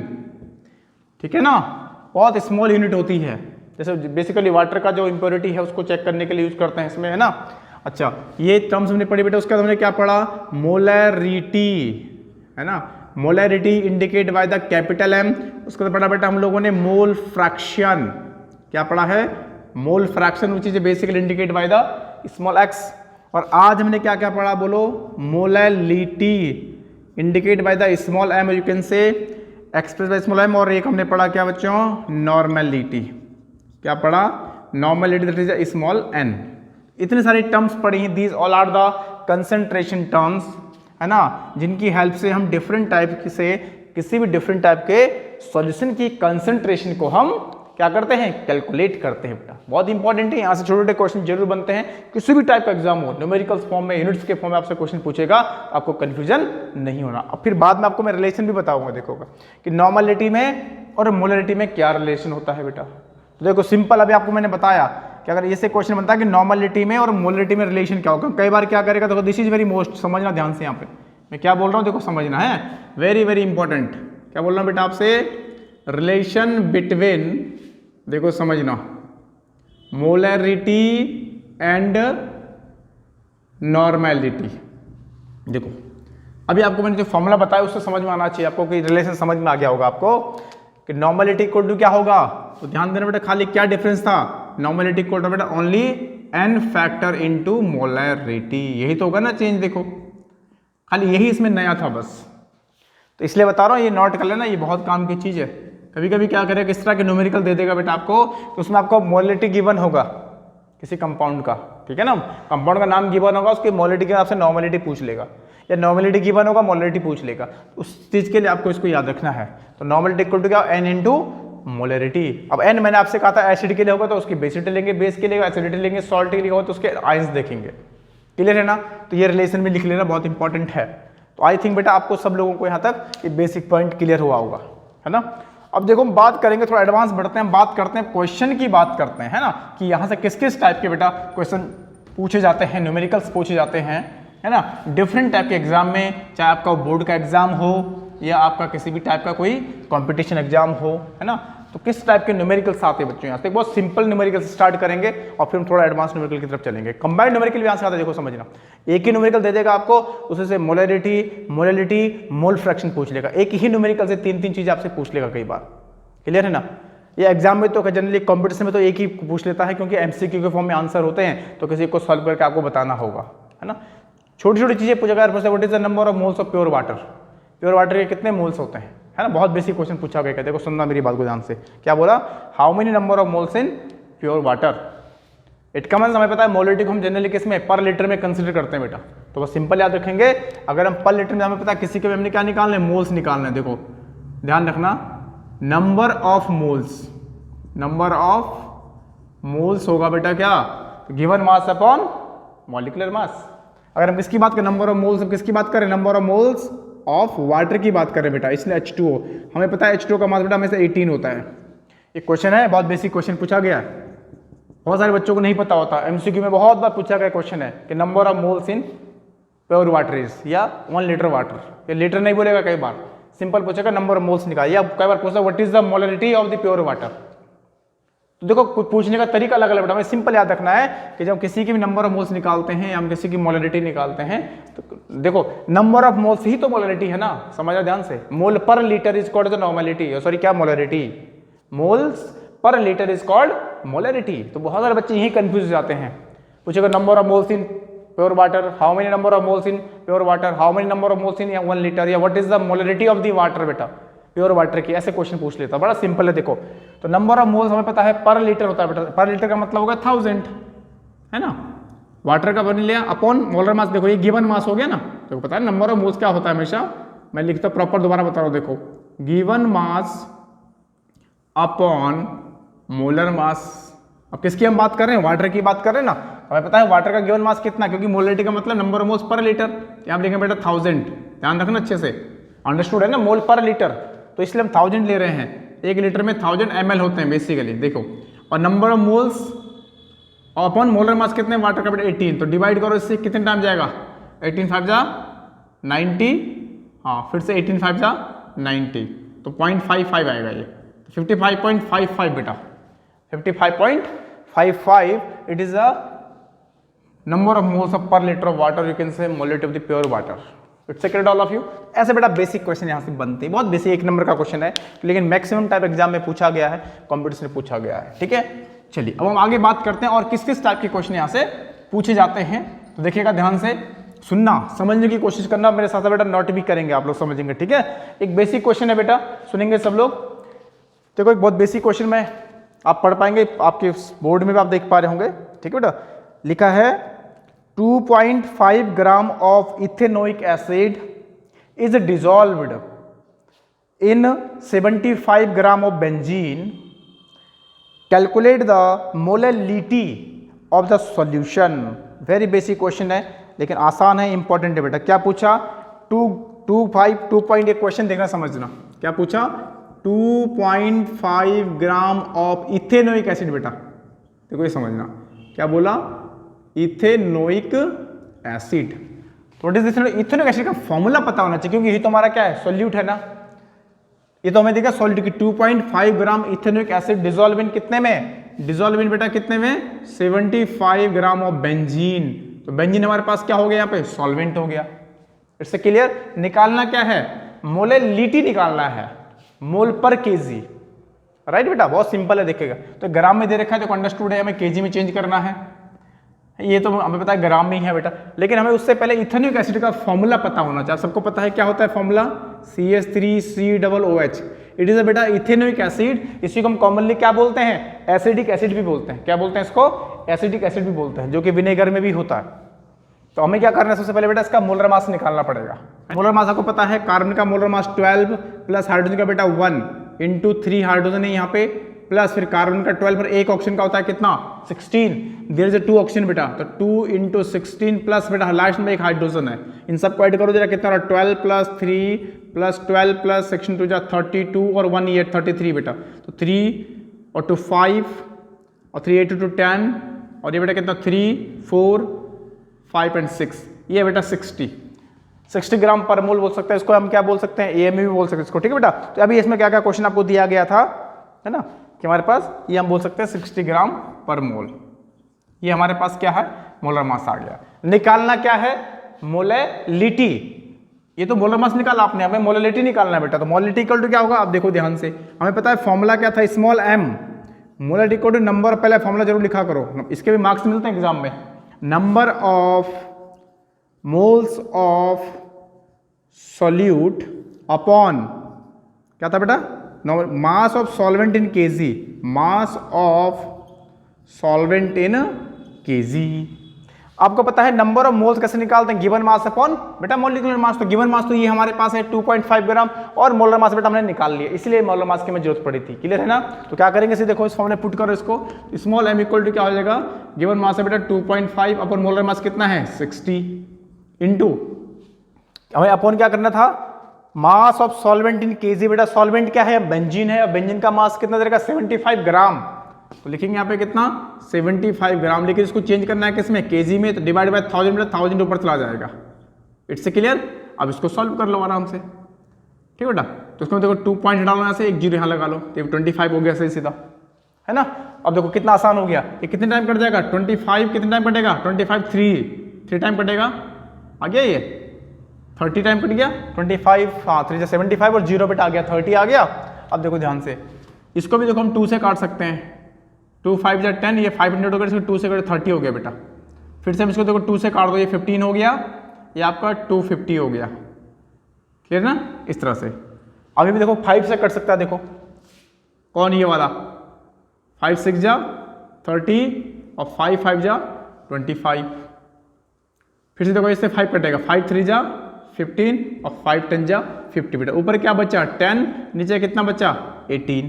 ठीक है ना, बहुत स्मॉल यूनिट होती है। जैसे बेसिकली वाटर का जो इम्प्योरिटी है उसको चेक करने के लिए यूज करते हैं इसमें, है ना। अच्छा ये टर्म्स हमने पढ़ी बेटा। उसके बाद हमने क्या पढ़ा, मोलैरिटी, है ना, molarity indicate by the capital M। उसके बाद पढ़ा बेटा हम लोगों ने मोल फ्रैक्शन, क्या पढ़ा है, mole fraction which is basically indicate by the small x। और आज हमने क्या क्या पढ़ा बोलो, molality indicate by the small m, you can say express by small एम, और एक हमने पढ़ा क्या बच्चों, नॉर्मेलिटी। क्या पढ़ा, normality that is a small n. इतने सारे टर्म्स पढ़े हैं, these all are the concentration terms, है ना, जिनकी हेल्प से हम डिफरेंट टाइप से किसी भी डिफरेंट टाइप के सॉल्यूशन की कंसंट्रेशन को हम क्या करते हैं, कैलकुलेट करते हैं बेटा। बहुत इंपॉर्टेंट है, यहाँ से छोटे छोटे क्वेश्चन जरूर बनते हैं, किसी भी टाइप का एग्जाम हो, न्यूमेरिकल्स फॉर्म में, यूनिट्स के फॉर्म में आपसे क्वेश्चन पूछेगा, आपको कंफ्यूजन नहीं होना। अब फिर बाद में आपको मैं रिलेशन भी बताऊंगा, देखोगा कि नॉर्मलिटी में और मोलरिटी में क्या रिलेशन होता है बेटा। तो देखो सिंपल, अभी आपको मैंने बताया कि अगर ऐसे क्वेश्चन बनता है कि नॉर्मलिटी में और मोलरिटी में रिलेशन क्या होगा, कई बार क्या करेगा, देखो दिस इज वेरी मोस्ट, समझना ध्यान से, यहाँ पे मैं क्या बोल रहा हूँ देखो समझना है, वेरी वेरी इंपॉर्टेंट। क्या बोल रहा हूँ बेटा आपसे, रिलेशन बिटवीन, देखो समझना, मोलरिटी एंड नॉर्मेलिटी। देखो अभी आपको मैंने जो फॉर्मूला बताया उससे समझ में आना चाहिए आपको, कि रिलेशन समझ में आ गया होगा आपको कि नॉर्मेलिटी इक्वल टू क्या होगा। तो ध्यान देना बेटा, खाली क्या डिफरेंस था, नॉर्मेलिटी इक्वल टू बेटा only an factor into molarity, यही तो होगा ना चेंज, देखो खाली यही इसमें नया था बस। तो इसलिए बता रहा हूँ, ये नोट कर लेना, ये बहुत काम की चीज है। कभी कभी क्या करेगा, किस तरह के न्यूमेरिकल दे देगा बेटा आपको, तो उसमें आपको मोलरिटी गिवन होगा किसी कंपाउंड का, ठीक है ना, कंपाउंड का नाम गिवन होगा, उसकी मोलरिटी के आपसे नॉर्मेलिटी पूछ लेगा, या नॉर्मेलिटी गिवन होगा मोलरिटी पूछ लेगा, उस चीज के लिए आपको इसको याद रखना है। तो नॉर्मेलिटी इक्वल टू क्या, एन इंटू मोलरिटी। अब एन मैंने आपसे कहा था एसिड के लिए होगा तो उसकी बेसिटी लेंगे, बेस के लिए एसिडिटी लेंगे, सॉल्ट के लिए होगा तो उसके आयंस देखेंगे, क्लियर है ना। तो ये रिलेशन भी लिख लेना, बहुत इंपॉर्टेंट है। तो आई थिंक बेटा आपको सब लोगों को यहाँ तक ये बेसिक पॉइंट क्लियर हुआ होगा, है ना। अब देखो हम बात करेंगे, थोड़ा एडवांस बढ़ते हैं, बात करते हैं क्वेश्चन की, बात करते हैं, है ना, कि यहाँ से किस किस टाइप के बेटा क्वेश्चन पूछे जाते हैं, न्यूमेरिकल्स पूछे जाते हैं, है ना, डिफरेंट टाइप के एग्जाम में, चाहे आपका बोर्ड का एग्जाम हो या आपका किसी भी टाइप का कोई कॉम्पिटिशन एग्जाम हो, है ना, तो किस टाइप के न्यूमेरिकल्स आते हैं बच्चों। यहाँ से बहुत सिंपल न्यूमेरिकल स्टार्ट करेंगे और फिर हम थोड़ा एडवांस न्यूमेरिकल की तरफ चलेंगे। कंबाइंड न्यूमेरिकल भी यहाँ से आता है, देखो समझना, एक ही न्यूमेरिकल दे देगा आपको, उसमें से मोलरिटी, मोलैलिटी, मोल फ्रैक्शन पूछ लेगा, एक ही न्यूमेरिकल से तीन तीन चीजें आपसे पूछ लेगा कई बार, क्लियर है ना। ये एग्जाम में तो जनरली कॉम्पिटिशन में तो एक ही पूछ लेता है, क्योंकि एमसीक्यू के फॉर्म में आंसर होते हैं, तो किसी को सॉल्व करके आपको बताना होगा, है ना। छोटी छोटी चीजें पूछेगा, what is the number of moles of pure water, pure water के कितने मोल्स होते हैं, है ना, बहुत बेसिक क्वेश्चन पूछा गया। देखो सुनना मेरी बात को ध्यान से, क्या बोला, how many number of moles in pure water. It commence, हमें पता है मोलरिटी को हम जनरली किस में, पर लीटर में कंसिडर करते हैं बेटा, तो बस सिंपल याद रखेंगे, अगर हम पर लीटर में, हमें पता है किसी के भी हमने क्या निकालना है, मोल्स निकालना है। देखो ध्यान रखना, number of moles, number of moles होगा बेटा क्या, given mass upon molecular mass. अगर हम किसकी बात करें, नंबर ऑफ मोल्स, हम किसकी बात करें, number of moles of water की बात करें बेटा, इसलिए H2O, हमें पता है H2O का मास बेटा हमेशा 18 होता है। एक क्वेश्चन है, बहुत बेसिक क्वेश्चन पूछा गया है, बहुत सारे बच्चों को नहीं पता होता, एमसीक्यू में बहुत बार पूछा गया क्वेश्चन है कि number of moles in pure water is, या 1 लीटर वाटर, ये लीटर नहीं बोलेगा, कई बार सिंपल पूछेगा नंबर ऑफ मोल्स निकाल, या कई बार पूछता what is the molarity of the pure water. तो देखो पूछने का तरीका अलग अलग बेटा, हमें सिंपल याद रखना है कि जब किसी की भी नंबर ऑफ मोल्स निकालते हैं या हम किसी की मोलरिटी निकालते हैं, तो देखो नंबर ऑफ मोल्स ही तो मोलरिटी है ना, समझना ध्यान से। मोल पर litre is called the normality, sorry क्या molarity, moles per litre is called molarity. तो बहुत सारे बच्चे यही कंफ्यूज हो जाते हैं, पूछेगा number of moles in pure water, how many number of moles in pure water, how many number of moles in 1 litre, या what is the molarity of the water बेटा, प्योर वाटर की, ऐसे क्वेश्चन पूछ लेता, बड़ा सिंपल है। देखो तो नंबर ऑफ मोल्स हमें पता है पर लीटर होता है बेटा, पर लीटर का मतलब होगा 1000, है ना, वाटर का बन लिया अपॉन मोलर मास। देखो ये गिवन मास हो गया ना, देखो पता है नंबर ऑफ मोल्स क्या होता है हमेशा, मैं लिखता प्रॉपर दोबारा बता रहा हूँ, देखो given mass upon molar mass. अब किसकी हम बात कर रहे हैं, वाटर की बात कर रहे हैं ना, हमें पता है वाटर का गिवन मास कितना, क्योंकि मोलरिटी का मतलब number of moles per litre, यहाँ लिखेंगे बेटा 1000, ध्यान रखना अच्छे से, अंडरस्टूड है ना, मोल पर लीटर, तो इसलिए हम 1000 ले रहे हैं, 1 लीटर में 1000 ml होते हैं बेसिकली, देखो, और number of moles upon molar mass कितने वाटर का बेटा 18, तो डिवाइड करो इससे, कितने टाइम जाएगा, 18 5 जा 90, हाँ फिर से 18 5 जा 90, तो 0.55 आएगा ये, 55.55 बेटा, 55.55 it is the number of moles of per litre of water, you can say molarity of the pure water. It's secret all of you. ऐसे बेटा बेसिक क्वेश्चन यहाँ से बनते हैं, बहुत बेसिक 1 नंबर का क्वेश्चन है, लेकिन मैक्सिमम टाइप एग्जाम में पूछा गया है, कॉम्पिटिशन में पूछा गया है, ठीक है। चलिए अब हम आगे बात करते हैं और किस किस टाइप के क्वेश्चन यहाँ से पूछे जाते हैं, तो देखिएगा ध्यान से, सुनना, समझने की कोशिश करना, मेरे साथ बेटा नोट भी करेंगे, आप लोग समझेंगे, ठीक है। एक बेसिक क्वेश्चन है बेटा, सुनेंगे सब लोग। देखो एक बहुत बेसिक क्वेश्चन में आप पढ़ पाएंगे, आपके बोर्ड में भी आप देख पा रहे होंगे, ठीक है बेटा। लिखा है 2.5 gram of ethanoic acid is dissolved in 75 gram of benzene, calculate the molality of the solution. Very basic question है लेकिन आसान है, इंपॉर्टेंट है बेटा। क्या पूछा? 2.1 क्वेश्चन देखना समझना, क्या पूछा? 2.5 ग्राम ऑफ इथेनोइक एसिड बेटा, देखो ये समझना, क्या बोला? Ethanoic acid. तो what is this? Ethanoic acid का फॉर्मूला पता होना चाहिए, क्योंकि ये तो हमारा क्या है? सॉल्यूट है ना, ये तो हमें देखा सॉल्यूट की 2.5 ग्राम इथेनोइक एसिड डिजोल्व इन कितने में? डिजोल्व इन बेटा कितने में? 75 ग्राम ऑफ बेंजीन। तो बेंजीन हमारे पास क्या हो गया? यहाँ पे सॉल्वेंट हो गया। It's clear. निकालना क्या है? मोलेलिटी निकालना है, मोल पर केजी, राइट बेटा, बहुत सिंपल है, देखिएगा। तो ग्राम में दे रखा है तो अंडरस्टूड है, हमें केजी में चेंज करना है, ये तो हमें पता है ग्राम में ही है बेटा। लेकिन हमें उससे पहले इथेनोइक एसिड का फॉर्मूला पता होना चाहिए। सबको पता है क्या होता है formula? CH3COOH। It is a बेटा इथेनोइक एसिड, इसी को हम कॉमनली क्या बोलते हैं? एसिडिक एसिड भी बोलते हैं। क्या बोलते हैं इसको? एसिडिक एसिड भी बोलते हैं, जो कि विनेगर में भी होता है। तो हमें क्या करना है? सबसे पहले बेटा इसका मोलर मास निकालना पड़ेगा। मोलर मास आपको पता है, कार्बन का मोलर मास 12 प्लस हाइड्रोजन का बेटा 1 इंटू 3 हाइड्रोजन है यहाँ पे, प्लस फिर कार्बन का 12 पर एक ऑक्सीजन का होता है कितना? 16। देयर इज 2 ऑक्सीजन बेटा, तो 2 इंटू 16 प्लस बेटा लास्ट में एक हाइड्रोजन है। इन सबको ऐड करो जरा, कितना रहा? 12 प्लस 3 प्लस 12 प्लस 16 टू जा 32 और 1 ये 33 बेटा। तो 3 और 2 5 और 3 8 2 10 और ये बेटा कितना? 3 4 5 एंड 6, ये बेटा 60 ग्राम पर मोल बोल सकते हैं इसको। हम क्या बोल सकते हैं? AMU भी बोल सकते हैं इसको, ठीक है बेटा। तो अभी इसमें क्या क्या क्वेश्चन आपको दिया गया था, है ना, कि हमारे पास ये हम बोल सकते हैं 60 ग्राम पर मोल। ये हमारे पास क्या है? मोलर मास आ गया। निकालना क्या है? मोलेलिटी। ये तो मोलर मास निकाला आपने, हमें मोलेलिटी निकालना है बेटा। तो मोलेलिटी इक्वल टू क्या होगा? आप देखो ध्यान से, हमें पता है फॉर्मूला क्या था? स्मॉल m। Molality equal to number, पहले फॉर्मूला जरूर लिखा करो, इसके भी मार्क्स मिलते हैं एग्जाम में। Number of moles of solute upon क्या था बेटा? Mass of solvent in KG, mass of solvent in KG. आपको पता है नंबर ऑफ मोल्स कैसे निकालते हैं? गिवन मास अपॉन बेटा मोलिकुलर मास। तो गिवन मास तो ये हमारे पास है 2.5 ग्राम, और मोलर मास बेटा हमने निकाल लिया, इसलिए मोलर मास की हमें जरूरत पड़ी थी। क्लियर है ना? तो क्या करेंगे इसे, देखो इस फॉर्मूले पुट करो इसको। स्मॉल m इक्वल टू क्या हो जाएगा? गिवन मास है बेटा 2.5 अपॉन मोलर मास कितना है? 60 इंटू, हमें अपॉन क्या करना था? मास ऑफ सॉल्वेंट इन केजी। बेटा सॉल्वेंट क्या है? बेंजीन है, और बेंजीन का मास कितना देगा? 75 ग्राम। तो लिखेंगे यहाँ पे कितना? 75 ग्राम। लेकिन इसको चेंज करना है किसमें? केजी में, तो डिवाइड बाय 1000 में 1000 ऊपर चला जाएगा। It's clear. अब इसको सॉल्व कर लो आराम से, ठीक है बेटा। तो इसमें देखो 2 पॉइंट डालना, यहाँ से एक जीरो यहाँ लगा लो, तो 25 हो गया सही सीधा, है ना। अब देखो कितना आसान हो गया। ये कितने टाइम कट जाएगा? 25 कितने टाइम कटेगा? 25 3 टाइम कटेगा, आ गया ये 30 टाइम कट गया। 25 हाँ 3 से 75 और 0 बेटा आ गया 30 आ गया। अब देखो ध्यान से, इसको भी देखो हम 2 से काट सकते हैं। 2 5 जा 10, ये 500 हो गया, इसको 2 से कटे 30 हो गया बेटा। फिर से हम इसको देखो 2 से काट दो, ये 15 हो गया, ये आपका 250 हो गया। क्लियर ना? इस तरह से। अभी भी देखो 5 से कट सकता है, देखो कौन? ये वाला 5 6 जा 30 और 5 5 जा 25। फिर से देखो इससे 5 कटेगा, 5 3 जा 15 और 5 10 जा 50 बेटा। ऊपर क्या बचा? 10, नीचे कितना बचा? 18,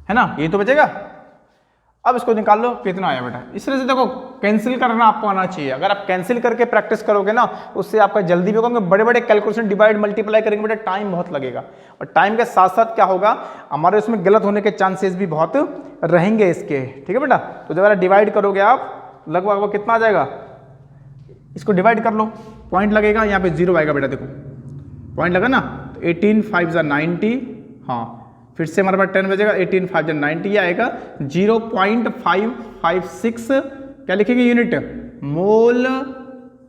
है ना, ये तो बचेगा। अब इसको निकाल लो, कितना आया बेटा। इस तरह से देखो कैंसिल करना आपको आना चाहिए। अगर आप कैंसिल करके प्रैक्टिस करोगे ना, उससे आपका जल्दी भी होगा। बड़े बड़े कैलकुलेशन डिवाइड मल्टीप्लाई करेंगे बेटा, टाइम बहुत लगेगा, और टाइम के साथ साथ क्या होगा, हमारे उसमें गलत होने के चांसेस भी बहुत रहेंगे इसके, ठीक है बेटा। तो जब डिवाइड करोगे आप, लगभग कितना आ जाएगा? इसको डिवाइड कर लो, पॉइंट लगेगा, यहाँ पे 0 आएगा बेटा, देखो पॉइंट लगा ना। तो 18 5 जा 90, हाँ फिर से हमारे पास 10 बजेगा, 18 5 जा 90, ये आएगा 0.556 क्या लिखेंगे? यूनिट मोल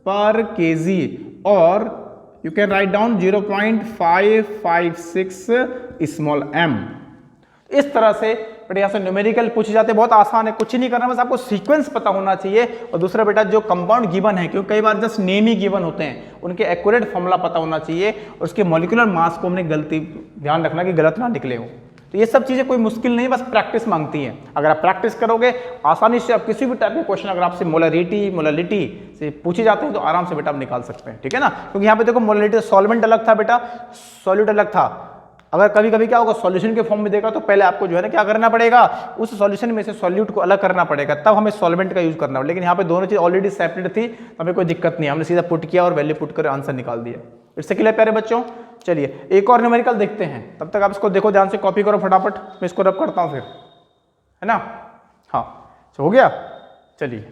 पर केजी, और you can write down 0.556 small m। इस तरह से बट यहाँ से न्यूमेरिकल पूछे जाते हैं, बहुत आसान है, कुछ नहीं करना, बस आपको सीक्वेंस पता होना चाहिए। और दूसरा बेटा जो कंपाउंड गिवन है, क्योंकि कई बार जस्ट नेम ही गिवन होते हैं, उनके एक्यूरेट फॉर्मूला पता होना चाहिए और उसके मॉलिक्यूलर मास को हमने गलती ध्यान रखना कि गलत ना निकले हो। तो ये सब चीजें कोई मुश्किल नहीं, बस प्रैक्टिस मांगती हैं। अगर आप प्रैक्टिस करोगे आसानी से आप किसी भी टाइप के क्वेश्चन अगर आपसे मोलारिटी से पूछे जाते हैं तो आराम से बेटा आप निकाल सकते हैं, ठीक है ना। क्योंकि यहाँ पे देखो मोलारिटी सॉल्वेंट अलग था बेटा, सॉल्यूट अलग था। अगर कभी कभी क्या होगा सॉल्यूशन के फॉर्म में देखा तो पहले आपको जो है ना क्या करना पड़ेगा, उस सॉल्यूशन में से सॉल्यूट को अलग करना पड़ेगा, तब हमें सॉल्वेंट का यूज करना पड़ेगा। लेकिन यहाँ पे दोनों चीज ऑलरेडी सेपरेट थी, हमें कोई दिक्कत नहीं, हमने सीधा पुट किया और वैल्यू पुट कर आंसर निकाल दिया। इससे क्लियर प्यारे बच्चों। चलिए एक और न्यूमेरिकल देखते हैं, तब तक आप इसको देखो ध्यान से, कॉपी करो फटाफट, मैं इसको रब करता हूँ फिर, है ना। हाँ हो गया, चलिए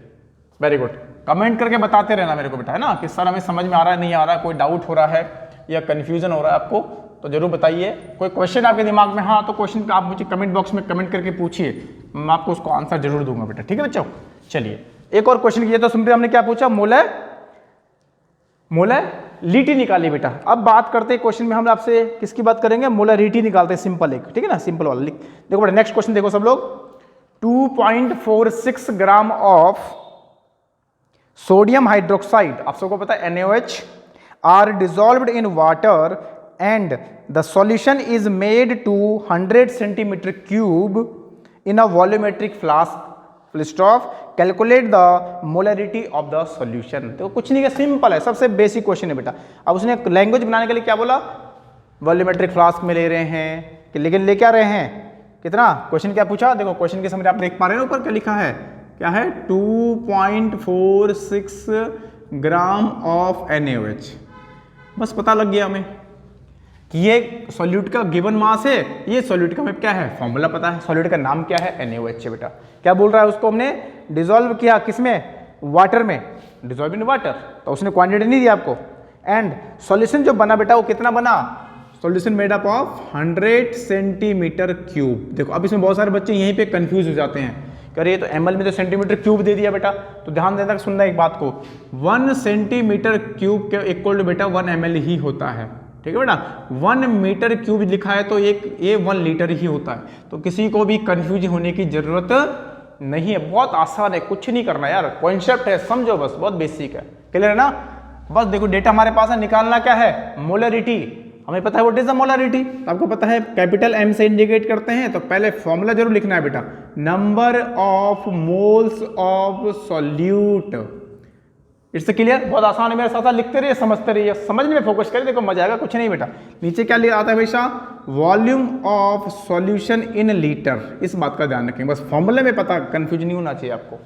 वेरी गुड। कमेंट करके बताते रहना मेरे को बेटा, है ना, कि सर हमें समझ में आ रहा है, नहीं आ रहा है, कोई डाउट हो रहा है या कंफ्यूजन हो रहा है आपको तो जरूर बताइए। कोई क्वेश्चन आपके दिमाग में हाँ तो क्वेश्चन आप मुझे कमेंट बॉक्स में कमेंट करके पूछिए, मैं आपको उसको आंसर जरूर दूंगा बेटा, ठीक है बच्चों। चलिए एक और क्वेश्चन किया तो सुनते हमने क्या पूछा, मोलैरिटी निकाली बेटा। अब बात करते हैं क्वेश्चन में हम आपसे किसकी बात करेंगे, मोलैरिटी निकालते हैं, सिंपल एक, ठीक है ना, सिंपल वाला। देखो बेटा नेक्स्ट क्वेश्चन देखो सब लोग, 2.46 ग्राम ऑफ सोडियम हाइड्रोक्साइड, आप सबको पता है NaOH, are dissolved in water and the solution is made to 100 centimetre cube in a volumetric flask, full stop, calculate the molarity of the solution. तो कुछ नहीं है, सिंपल है, सबसे बेसिक क्वेश्चन है बेटा। अब उसने लैंग्वेज बनाने के लिए क्या बोला, वॉल्यूमेट्रिक फ्लास्क में ले रहे हैं, लेकिन ले क्या रहे हैं, कितना, क्वेश्चन क्या पूछा, देखो क्वेश्चन के समझ आप देख पा रहे हैं ऊपर क्या लिखा है, क्या है 2.46 ग्राम ऑफ NaOH। बस पता लग गया हमें कि ये सॉल्यूट का गिवन मास है, ये सॉल्यूट का हमें क्या है फॉर्मूला पता है, सॉल्यूट का नाम क्या है NaOH बेटा। क्या बोल रहा है, उसको हमने डिसॉल्व किया किसमें, वाटर में, डिसॉल्व इन वाटर, तो उसने क्वांटिटी नहीं दिया आपको। एंड सॉल्यूशन जो बना बेटा वो कितना बना, solution made up of 100 centimetre cube. देखो अब इसमें बहुत सारे बच्चे यहीं पे कंफ्यूज हो जाते हैं, अरे ये तो ml में तो सेंटीमीटर क्यूब दे दिया बेटा, तो ध्यान देना सुनना एक बात को, 1 सेंटीमीटर क्यूब के इक्वल टू बेटा 1 ml ही होता है, ठीक है बेटा। 1 मीटर क्यूब लिखा है तो ये 1 लीटर ही होता है, तो किसी को भी कंफ्यूज होने की जरूरत नहीं है, बहुत आसान है, कुछ नहीं करना यार, कॉन्सेप्ट है, समझो बस, बहुत बेसिक है, क्लियर है ना। बस देखो डेटा हमारे पास है, निकालना क्या है, मोलैरिटी, हमें पता है व्हाट इज द मोलैरिटी, आपको पता है कैपिटल M से इंडिकेट करते हैं, तो पहले फॉर्मूला जरूर लिखना है बेटा, number of moles of solute. It's clear, बहुत आसान है, मेरे साथ लिखते रहिए, समझते रहिए, समझने में फोकस करिए, देखो मजा आएगा, कुछ नहीं बेटा। नीचे क्या लिखा आता है हमेशा, volume of solution in litre, इस बात का ध्यान रखें, बस फॉर्मूले में पता, कंफ्यूज नहीं होना चाहिए आपको।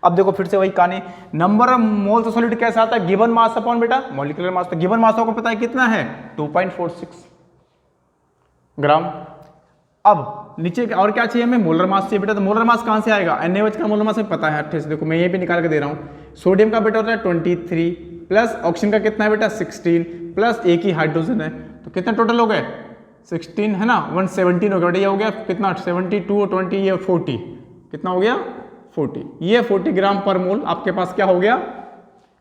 अब देखो फिर से वही कहानी, number of moles of solute कैसा आता है, गिवन मास अपॉन बेटा मॉलिक्यूलर मास, तो गिवन मास आपको पता है कितना है 2.46 ग्राम। अब नीचे और क्या चाहिए हमें, मोलर मास चाहिए बेटा, तो मोलर मास कहां से आएगा, NaOH का मोलर मास हमें पता है 28, देखो मैं ये भी निकाल के दे रहा हूं। सोडियम का बेटा होता है 23 प्लस ऑक्सीजन का कितना है बेटा 16 प्लस एक ही हाइड्रोजन है, तो कितने टोटल हो गए 16 है ना, 117 हो गया बेटा, ये हो गया कितना 72 और 20 ये 40, कितना हो गया 40, ये 40 ग्राम पर मोल आपके पास क्या हो गया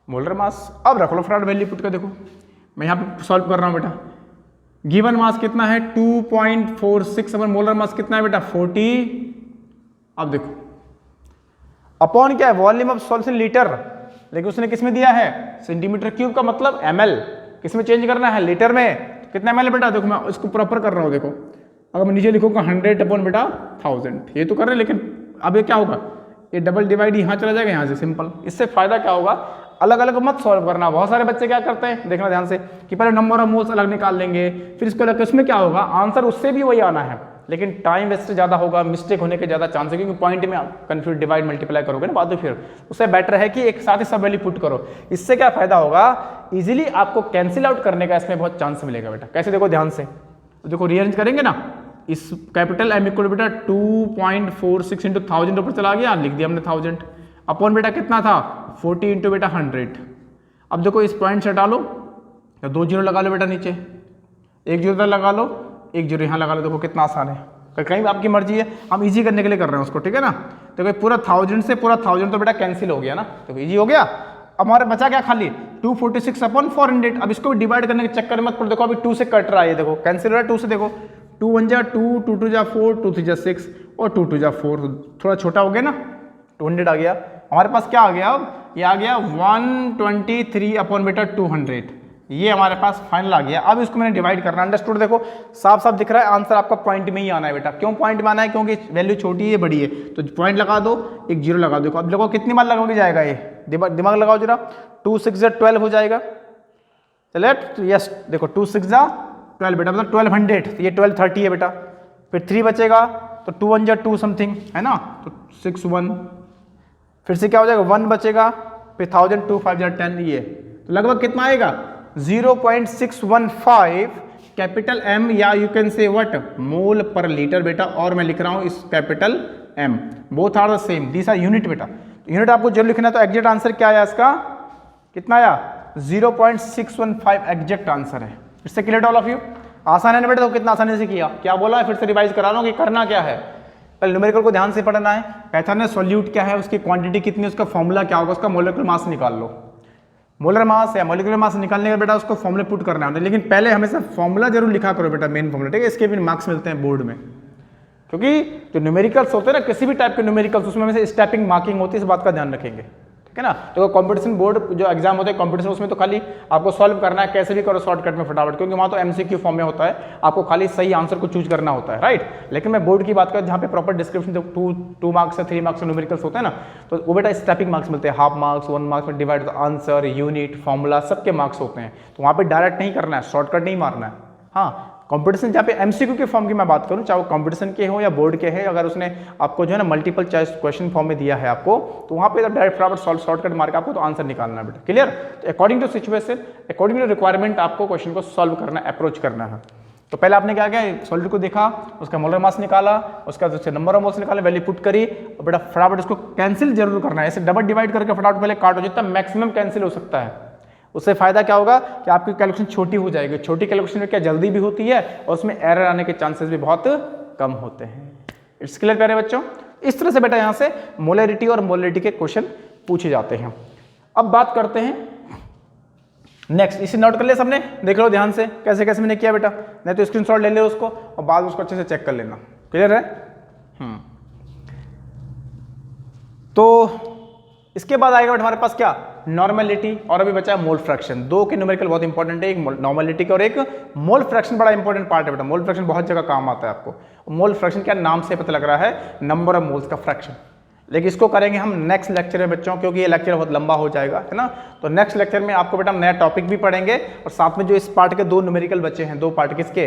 मोलर मास। अब रख लो फ्रॉड वैल्यू पुट कर, देखो मैं यहाँ पे सॉल्व कर रहा हूँ बेटा, गिवन मास कितना है 2.46 अपन मोलर मास कितना है बेटा 40, अब देखो अपॉन क्या है वॉल्यूम ऑफ सॉल्यूशन लीटर, लेकिन उसने किस में दिया है सेंटीमीटर क्यूब का मतलब ml, किस में चेंज करना है लीटर में, तो कितना ml बेटा, देखो मैं इसको प्रॉपर कर रहा हूँ, देखो अगर मैं नीचे लिखूंगा 100 अपॉन बेटा 1000, ये तो कर रहे हैं, लेकिन अब ये क्या होगा, ये डबल डिवाइड यहाँ चला जाएगा यहाँ से, सिंपल। इससे फायदा क्या होगा, अलग अलग मत सॉल्व करना, बहुत सारे बच्चे क्या करते हैं देखना ध्यान से कि पहले नंबर ऑफ मोल्स अलग निकाल लेंगे, फिर इसको अलग, उसमें क्या होगा आंसर उससे भी वही आना है, लेकिन टाइम वेस्ट ज़्यादा होगा, मिस्टेक होने के ज़्यादा चांस है, क्योंकि पॉइंट में आप कंफ्यूज डिवाइड मल्टीप्लाई करोगे ना बाद में, फिर उससे बेटर है कि एक साथ ही सब वैल्यू पुट करो। इससे क्या फायदा होगा, इजीली आपको कैंसिल आउट करने का इसमें बहुत चांस मिलेगा बेटा। कैसे, देखो ध्यान से, देखो रीअरेंज करेंगे ना, इस कैपिटल M इक्वल बेटा 2.46 इंटू 1000 ऊपर चला गया, लिख दिया हमने 1000 अपॉन बेटा कितना था 40 इंटू बेटा 100। अब देखो इस पॉइंट से डालो, या 2 जीरो लगा लो बेटा, नीचे 1 जीरो तक लगा लो, 1 जीरो यहाँ लगा लो, देखो कितना आसान है, कहीं भी आपकी मर्जी है, हम इजी करने के लिए कर रहे हैं उसको, ठीक है ना। देखो पूरा 1000 से पूरा 1000 तो बेटा कैंसिल हो गया ना, देखो इजी हो गया। अब हमारे बचा क्या खाली 246 अपॉन 400, अब इसको डिवाइड करने के चक्कर में मत पड़ो, देखो अभी 2 से कट रहा है, ये देखो कैंसिल हो रहा है 2 से, देखो 2 1 जा 2, 2 2 जा 4, 2 3 जा 6, और 2 2 जा 4, थोड़ा छोटा हो गया ना, 200 आ गया। हमारे पास क्या आ गया अब, ये आ गया 123 अपॉन बेटा 200, ये हमारे पास फाइनल आ गया। अब इसको मैंने डिवाइड करना, अंडरस्टूड। देखो साफ साफ दिख रहा है, आंसर आपका पॉइंट में ही आना है बेटा। क्यों पॉइंट में आना है, क्योंकि वैल्यू छोटी है बड़ी है, तो पॉइंट लगा दो, एक जीरो लगा दो। अब देखो कितनी बार लगाओगे जाएगा ये, दिमाग लगाओ जरा, 2 6 जा 12 हो जाएगा। चले यस, देखो 2 6 जा 12 बेटा, मतलब 1200, ये 1230 है बेटा। फिर 3 बचेगा तो 2 1 जा 2 समथिंग है ना, तो 6 1, फिर से क्या हो जाएगा 1 बचेगा, फिर 1000 2 5 जा 10, ये तो लगभग कितना आएगा 0.615 कैपिटल M, या you can say what, mole पर लीटर बेटा। और मैं लिख रहा हूं इस capital M, both are the same, these are unit बेटा। यूनिट आपको जरूर लिखना है। तो एग्जैक्ट आंसर क्या आया इसका, कितना आया 0.615 एग्जैक्ट आंसर है। इससे क्लियर ऑल ऑफ यू, आसान है ना बेटा। तो कितना आसानी से किया, क्या बोला है, फिर से रिवाइज करा रहा हूं कि करना क्या है। पहले न्यूमेरिकल को ध्यान से पढ़ना है, पैथन है, सॉल्यूट क्या है, उसकी क्वांटिटी कितनी है, उसका फॉर्मूला क्या होगा, उसका मोलेकुलर मास निकाल लो। मोलर मास है, मोलिकुलर मास निकालने का बेटा उसको फॉर्मूले पुट करना है। लेकिन पहले हमेशा फॉर्मूला जरूर लिखा करो बेटा, मेन फॉर्मूला, ठीक है। इसके भी मार्क्स मिलते हैं बोर्ड में, क्योंकि जो न्यूमेरिकल्स होते हैं ना, किसी भी टाइप के न्यूमेरिकल्स, उसमें हमेशा स्टेपिंग मार्किंग होती है, इस बात का ध्यान रखेंगे, ठीक है ना। तो कंपटीशन बोर्ड जो एग्जाम होते हैं कंपटीशन, उसमें तो खाली आपको सॉल्व करना है, कैसे भी करो शॉर्टकट में फटाफट, क्योंकि वहाँ तो MCQ फॉर्म में होता है, आपको खाली सही आंसर को चूज करना होता है, राइट। लेकिन मैं बोर्ड की बात करूँ जहाँ पे प्रॉपर डिस्क्रिप्शन, 2 मार्क्स से 3 मार्क्स न्यूमेरिकल्स होते हैं ना, तो वो बेटा स्टेपिंग मार्क्स मिलते हैं, हाफ मार्क्स 1 मार्क्स में डिवाइड आंसर, यूनिट, फॉर्मूला, सबके मार्क्स होते हैं। तो वहाँ पे डायरेक्ट नहीं करना है, शॉर्टकट नहीं मारना है। हाँ, कंपटीशन जहाँ पे MCQ के फॉर्म की मैं बात करूँ, चाहे वो कंपटीशन के हो या बोर्ड के हैं, अगर उसने आपको जो है ना मल्टीपल चॉइस क्वेश्चन फॉर्म में दिया है आपको, तो वहाँ पे डायरेक्ट फटाफट शॉर्टकट मार के आपको तो आंसर निकालना है बेटा, क्लियर। तो according to situation, according to requirement आपको क्वेश्चन को सॉल्व करना, अप्रोच करना है। तो पहले आपने क्या किया, सॉल्यूट को देखा, उसका मोलर मास निकाला, उसका नंबर ऑफ मोल्स निकाला, वैल्यू पुट करी, और बेटा फटाफट इसको कैंसिल जरूर करना है। ऐसे डबल डिवाइड करके फटाफट पहले काटो, जितना मैक्सिमम कैंसिल हो सकता है। उससे फायदा क्या होगा कि आपकी कैलकुलेशन छोटी हो जाएगी। छोटी कैलकुलेशन में क्या जल्दी भी होती है, और उसमें एरर आने के चांसेस भी बहुत कम होते हैं। इट्स क्लियर प्यारे बच्चों। इस तरह से बेटा यहाँ से मोलरिटी और मोलरिटी के क्वेश्चन पूछे जाते हैं। अब बात करते हैं नेक्स्ट, इसे नोट कर लिया सबने, देख लो ध्यान से कैसे कैसे मैंने किया बेटा, नहीं तो स्क्रीनशॉट ले लो उसको और बाद में उसको अच्छे से चेक कर लेना, क्लियर है। तो इसके बाद आएगा हमारे पास क्या, नॉर्मेलिटी, और अभी बचा है मोल फ्रैक्शन। दो के न्यूमेरिकल बहुत इंपॉर्टेंट है, एक नॉर्मेलिटी का और एक मोल फ्रैक्शन, बड़ा इंपॉर्टेंट पार्ट है बेटा। मोल फ्रैक्शन बहुत जगह काम आता है आपको। मोल फ्रैक्शन क्या, नाम से पता लग रहा है, नंबर ऑफ मोल्स का फ्रैक्शन। लेकिन इसको करेंगे हम नेक्स्ट लेक्चर में बच्चों, क्योंकि ये लेक्चर बहुत लंबा हो जाएगा, है ना। तो नेक्स्ट लेक्चर में आपको बेटा नया टॉपिक भी पढ़ेंगे, और साथ में जो इस पार्ट के 2 न्यूमेरिकल बचे हैं, 2 पार्ट किसके,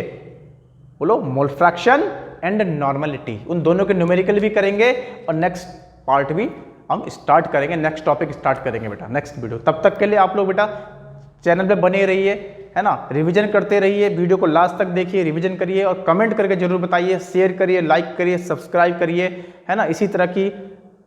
बोलो, मोल फ्रैक्शन एंड नॉर्मेलिटी, उन दोनों के न्यूमेरिकल भी करेंगे, और नेक्स्ट पार्ट भी हम स्टार्ट करेंगे, नेक्स्ट टॉपिक स्टार्ट करेंगे बेटा नेक्स्ट वीडियो। तब तक के लिए आप लोग बेटा चैनल पे बने रहिए, है ना, रिवीजन करते रहिए, वीडियो को लास्ट तक देखिए, रिवीजन करिए, और कमेंट करके जरूर बताइए, शेयर करिए, लाइक करिए, सब्सक्राइब करिए, है ना। इसी तरह की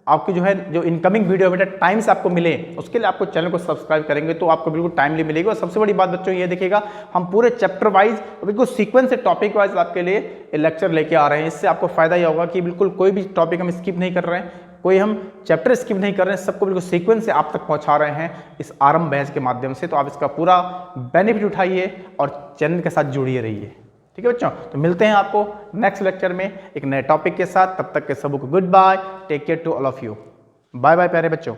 आपकी जो है जो इनकमिंग वीडियो बेटा टाइम से आपको मिले, उसके लिए आपको चैनल को सब्सक्राइब करेंगे तो आपको बिल्कुल टाइमली मिलेगी। और सबसे बड़ी बात बच्चों ये देखिएगा, हम पूरे चैप्टर वाइज बिल्कुल सीक्वेंस से टॉपिक वाइज आपके लिए लेक्चर लेके आ रहे हैं। इससे आपको फायदा ये होगा कि बिल्कुल कोई भी टॉपिक हम स्किप नहीं कर रहे हैं, कोई हम चैप्टर स्किप नहीं कर रहे हैं, सबको बिल्कुल सीक्वेंस से आप तक पहुंचा रहे हैं इस आरंभ बैच के माध्यम से। तो आप इसका पूरा बेनिफिट उठाइए और चैनल के साथ जुड़िए रहिए, ठीक है बच्चों। तो मिलते हैं आपको नेक्स्ट लेक्चर में एक नए टॉपिक के साथ, तब तक के सबको good bye, take care to all of you, bye bye प्यारे बच्चों।